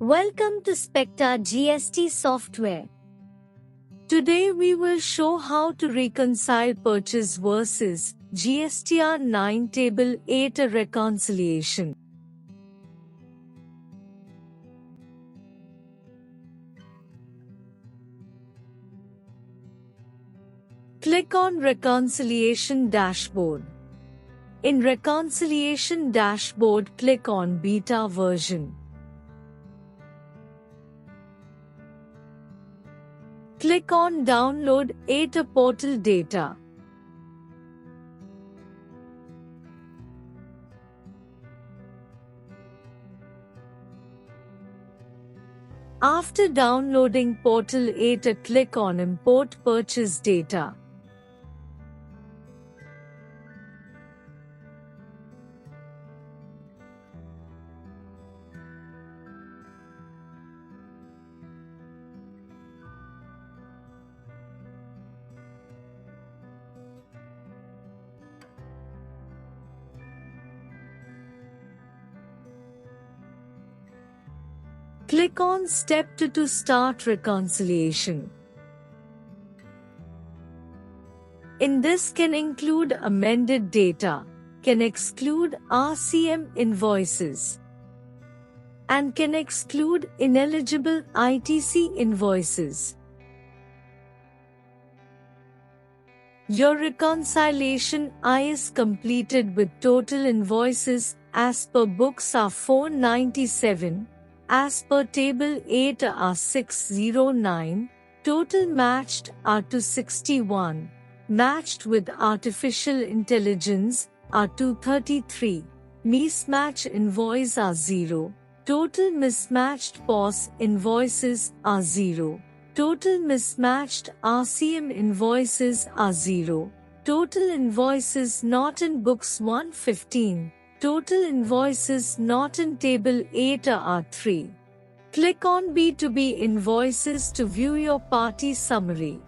Welcome to Speqta GST Software. Today we will show how to reconcile purchase versus GSTR-9 Table 8 a reconciliation. Click on Reconciliation Dashboard. In Reconciliation Dashboard, click on Beta version. Click on Download 8 a portal data. After downloading Portal 8, click on Import Purchase Data. Click on Step 2 to start reconciliation. In this can include amended data, can exclude RCM invoices, and can exclude ineligible ITC invoices. Your reconciliation is completed with total invoices as per books are 497, as per table 8 are 609, total matched are 261, matched with artificial intelligence are 233, mismatch invoice are 0, total mismatched POS invoices are 0. Total mismatched RCM invoices are 0. Total invoices not in books 115. Total invoices not in table 8 are 3. Click on B2B invoices to view your party summary.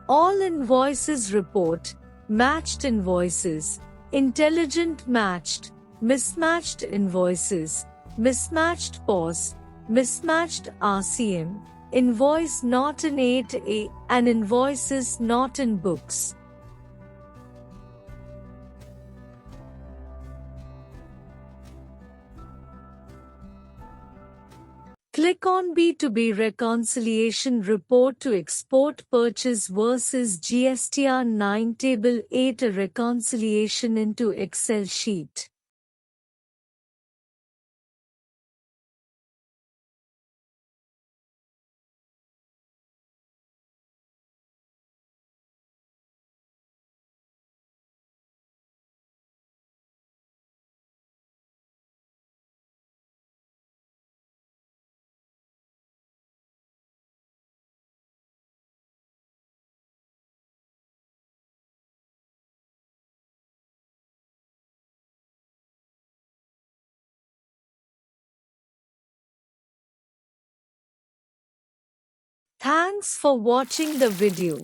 All invoices report, matched invoices, intelligent matched, mismatched invoices, mismatched POS, mismatched RCM, invoice not in 8A, and invoices not in books. Click on B2B Reconciliation Report to export Purchase versus GSTR-9 Table 8 a reconciliation into Excel sheet. Thanks for watching the video.